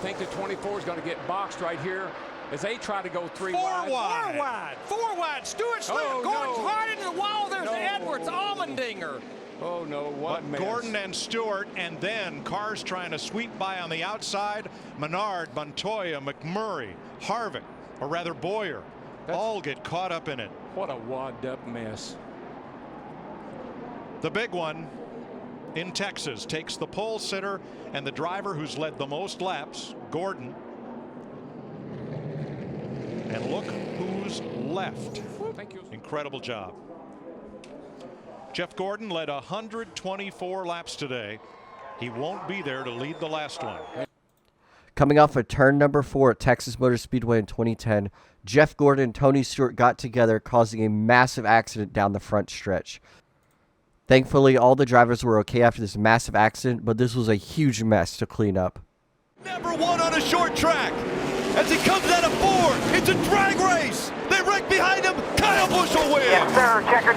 think the 24 is going to get boxed right here as they try to go Four wide. Stewart Gordon's hard into the wall. There's Edwards, Allmendinger. Oh, no, what mess. Gordon and Stewart, and then cars trying to sweep by on the outside. Menard, Montoya, McMurray, Harvick, or rather Boyer, all get caught up in it. What a wadded-up mess. The big one in Texas takes the pole sitter and the driver who's led the most laps, Gordon. And look who's left. Thank you. Incredible job. Jeff Gordon led 124 laps today. He won't be there to lead the last one. Coming off of turn number 4 at Texas Motor Speedway in 2010, Jeff Gordon and Tony Stewart got together, causing a massive accident down the front stretch. Thankfully, all the drivers were okay after this massive accident, but this was a huge mess to clean up. Number 1 on a short track. As he comes out of 4, it's a drag race. They wreck behind him. Kyle Busch will win. Yes, sir. Checkered.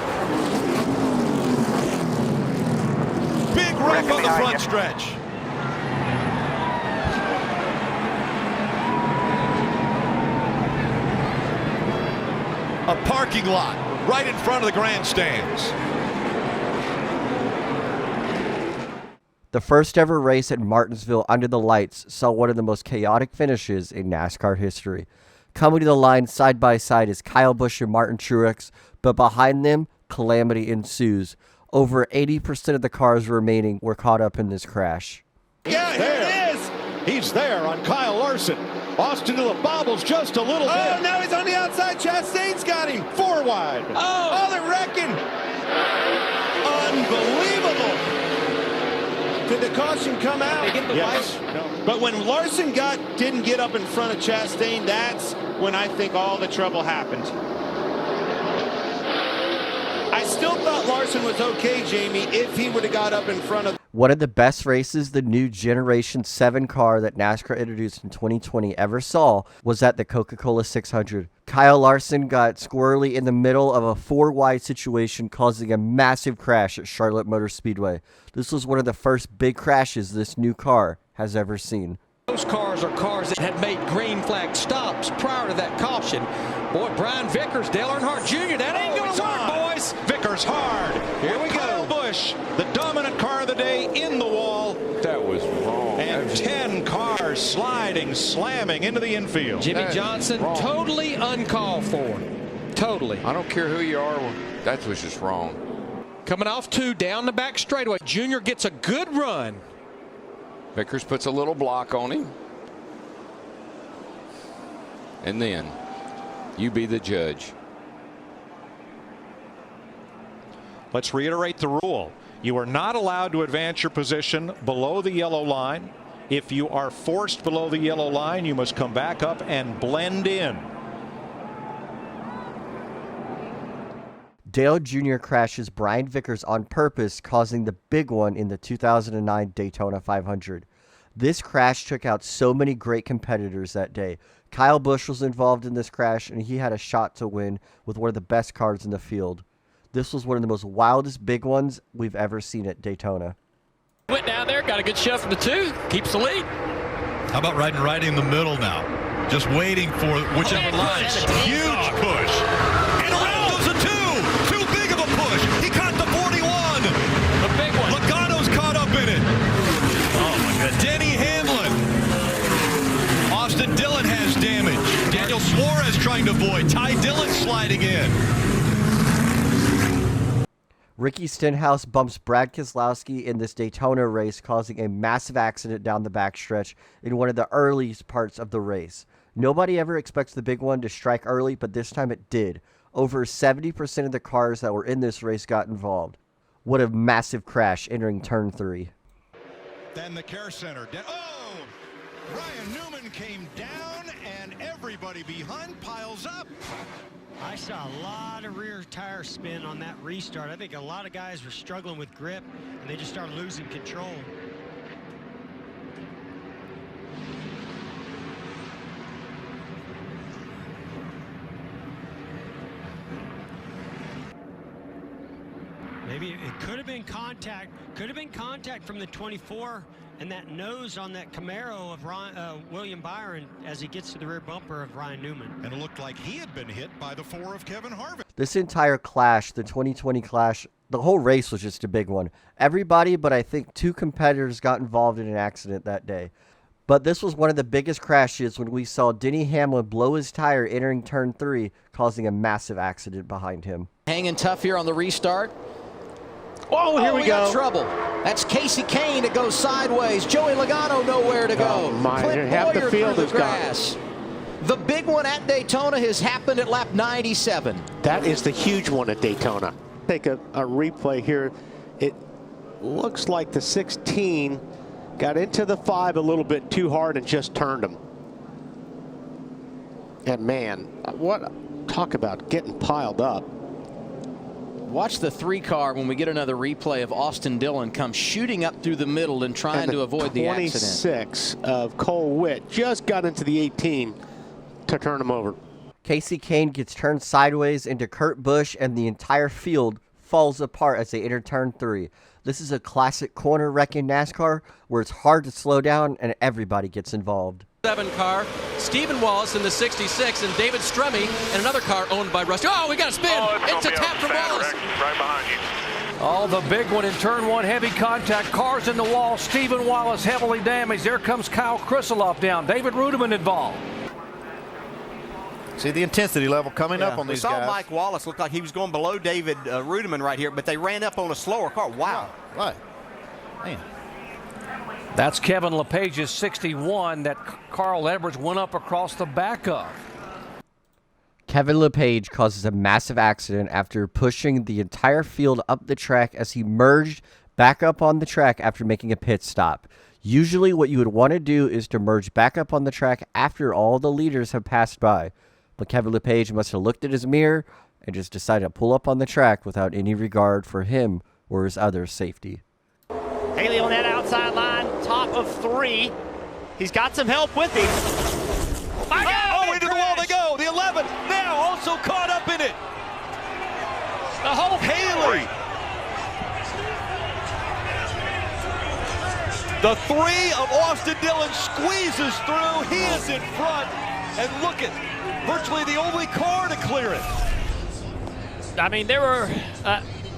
Big wreck on the front stretch. A parking lot right in front of the grandstands. The first ever race at Martinsville under the lights saw one of the most chaotic finishes in NASCAR history. Coming to the line side by side is Kyle Busch and Martin Truex, but behind them, calamity ensues. Over 80% of the cars remaining were caught up in this crash. Yeah, here it is. He's there on Kyle Larson. Austin to the bobbles just a little bit. Oh, now he's on the outside. Chastain's got him. 4 wide. Oh, they're wrecking. Unbelievable. Did the caution come out? Yes. No. But when Larson didn't get up in front of Chastain, that's when I think all the trouble happened. I still thought Larson was okay, Jamie, if he would have got up in front of. One of the best races the new Generation 7 car that NASCAR introduced in 2020 ever saw was at the Coca-Cola 600. Kyle Larson got squirrely in the middle of a 4-wide situation, causing a massive crash at Charlotte Motor Speedway. This was one of the first big crashes this new car has ever seen. Those cars are cars that had made green flag stops prior to that caution. Boy, Brian Vickers, Dale Earnhardt Jr., that ain't going to work, boys. Vickers hard. Here we Kyle go. Busch, the dominant car of the day, in the wall. That was wrong. And 10 cars sliding, slamming into the infield. Jimmy Johnson, totally uncalled for. Totally. I don't care who you are. That was just wrong. Coming off 2 down the back straightaway. Junior gets a good run. Vickers puts a little block on him. And then you be the judge. Let's reiterate the rule. You are not allowed to advance your position below the yellow line. If you are forced below the yellow line, you must come back up and blend in. Dale Jr. crashes Brian Vickers on purpose, causing the big one in the 2009 Daytona 500. This crash took out so many great competitors that day. Kyle Busch was involved in this crash, and he had a shot to win with one of the best cars in the field. This was one of the most wildest big ones we've ever seen at Daytona. Went down there, got a good shove from the 2, keeps the lead. How about riding right in the middle now? Just waiting for whichever line. Huge push. And around goes a 2. Too big of a push. He caught the 41. The big one. Logano's caught up in it. Oh, my God. Denny Hamlin. Austin Dillon has damage. Daniel Suarez trying to avoid. Ty Dillon sliding in. Ricky Stenhouse bumps Brad Keselowski in this Daytona race, causing a massive accident down the backstretch in one of the earliest parts of the race. Nobody ever expects the big one to strike early, but this time it did. Over 70% of the cars that were in this race got involved. What a massive crash entering turn 3. Then the care center. Oh! Ryan Newman came down, and everybody behind piles up. I saw a lot of rear tire spin on that restart. I think a lot of guys were struggling with grip, and they just started losing control. Maybe it could have been contact. Could have been contact from the 24 and that nose on that Camaro of William Byron as he gets to the rear bumper of Ryan Newman. And it looked like he had been hit by the 4 of Kevin Harvick. This entire clash, the 2020 clash, the whole race was just a big one. Everybody but I think 2 competitors got involved in an accident that day. But this was one of the biggest crashes when we saw Denny Hamlin blow his tire entering turn 3, causing a massive accident behind him. Hanging tough here on the restart. Oh, here we go. Got trouble. That's Casey Kane that goes sideways. Joey Logano nowhere to go. Oh, my. Clint Half the Boyer field through is the grass. The big one at Daytona has happened at lap 97. That is the huge one at Daytona. Take a replay here. It looks like the 16 got into the 5 a little bit too hard and just turned him. And man, talk about getting piled up. Watch the 3 car when we get another replay of Austin Dillon come shooting up through the middle and trying to avoid the accident. 26 of Cole Witt just got into the 18 to turn him over. Casey Kane gets turned sideways into Kurt Busch, and the entire field falls apart as they enter turn 3. This is a classic corner wreck in NASCAR where it's hard to slow down and everybody gets involved. 7 car, Stephen Wallace in the 66, and David Stremme in another car owned by Rusty. Oh, we got a spin. It's a tap from Wallace. Right behind you. Oh, the big one in turn 1, heavy contact, cars in the wall, Stephen Wallace heavily damaged. There comes Kyle Krisiloff down, David Rudiman involved. See the intensity level coming up on these guys. We saw Mike Wallace look like he was going below David Rudiman right here, but they ran up on a slower car. Wow. Right. Man. That's Kevin LePage's 61 that Carl Edwards went up across the back of. Kevin LePage causes a massive accident after pushing the entire field up the track as he merged back up on the track after making a pit stop. Usually what you would want to do is to merge back up on the track after all the leaders have passed by. But Kevin LePage must have looked at his mirror and just decided to pull up on the track without any regard for him or his others' safety. Haley on that outside line, top of 3. He's got some help with him. Oh, into the wall they go. The 11 now also caught up in it. The whole Haley. The 3 of Austin Dillon squeezes through. He is in front. And look at virtually the only car to clear it. I mean, there were,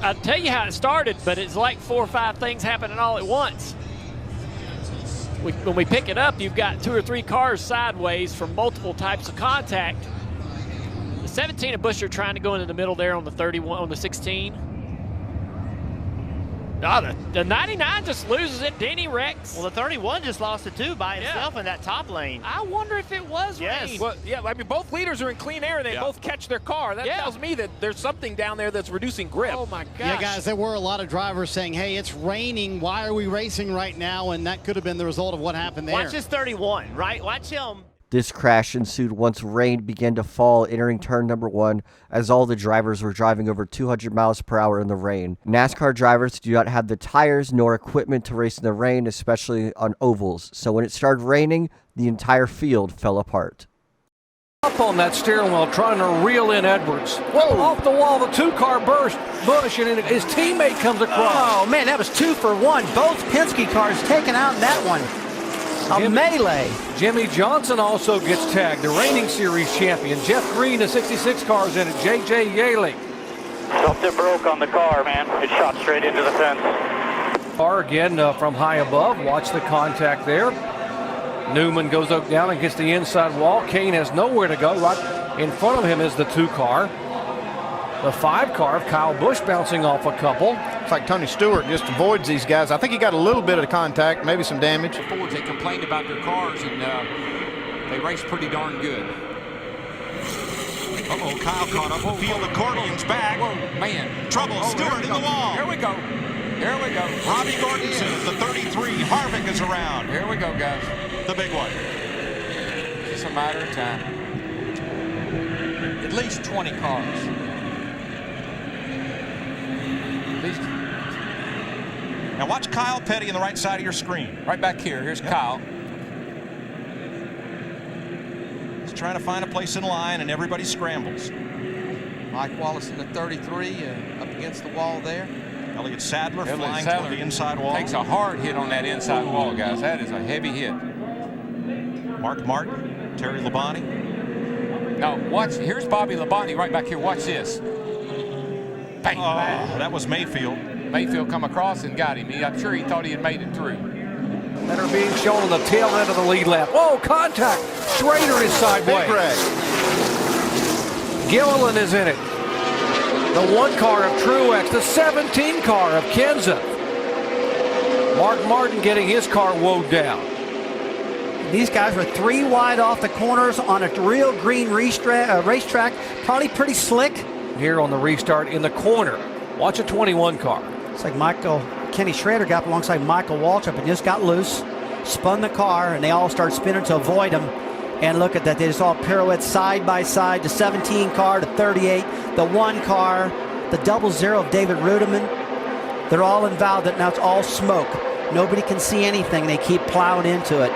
I'll tell you how it started, but it's like 4 or 5 things happening all at once. When we pick it up, you've got 2 or 3 cars sideways from multiple types of contact. The 17 of Busch are trying to go into the middle there on the 31, on the 16. Oh, the 99 just loses it. Denny wrecks. Well, the 31 just lost it too by himself in that top lane. I wonder if it was rain. Well, yeah, I mean, both leaders are in clean air, and they both catch their car. That tells me that there's something down there that's reducing grip. Oh, my gosh. Yeah, guys, there were a lot of drivers saying, hey, it's raining. Why are we racing right now? And that could have been the result of what happened there. Watch this 31, right? Watch him. This crash ensued once rain began to fall entering turn number 1 as all the drivers were driving over 200 miles per hour in the rain. NASCAR drivers do not have the tires nor equipment to race in the rain, especially on ovals. So when it started raining, the entire field fell apart. Up on that steering wheel trying to reel in Edwards. Whoa! Off the wall, the 2-car burst. Busch and his teammate comes across. Oh, man, that was 2 for 1. Both Penske cars taken out in that one. A melee. Jimmy Johnson also gets tagged, the reigning series champion. Jeff Green, the 66 cars in it. J.J. Yaley. Something broke on the car, man. It shot straight into the fence. Car again from high above. Watch the contact there. Newman goes up down and gets the inside wall. Kane has nowhere to go. Right in front of him is the 2 car. The 5 car of Kyle Busch bouncing off a couple. It's like Tony Stewart just avoids these guys. I think he got a little bit of contact, maybe some damage. The Fords, they complained about their cars, and they raced pretty darn good. Uh-oh, Kyle caught up. Field accordion's back. Whoa, man. Trouble, Stewart in the wall. Here we go. Here we go. Robbie Gordonson, the 33. Harvick is around. Here we go, guys. The big one. It's just a matter of time. At least 20 cars. Now watch Kyle Petty on the right side of your screen. Right back here. Here's Kyle. He's trying to find a place in line, and everybody scrambles. Mike Wallace in the 33 up against the wall there. Elliott Sadler Elliott flying Sadler toward the inside wall. Takes a hard hit on that inside wall, guys. That is a heavy hit. Mark Martin, Terry Labonte. Now, watch. Here's Bobby Labonte right back here. Watch this. Bang. Oh, that was Mayfield. Mayfield come across and got him. I'm sure he thought he had made it through. That are being shown on the tail end of the lead lap. Whoa, contact. Schrader is sideways. Gilliland is in it. The 1 car of Truex, the 17 car of Kenseth. Mark Martin getting his car woed down. These guys were 3 wide off the corners on a real green racetrack. Probably pretty slick. Here on the restart in the corner. Watch a 21 car. It's like Kenny Schrader got alongside Michael Waltrip and just got loose, spun the car, and they all start spinning to avoid him. And look at that. They just all pirouette side by side. The 17 car to 38. The 1 car. The 00 of David Rudiman. They're all involved. Now it's all smoke. Nobody can see anything. They keep plowing into it.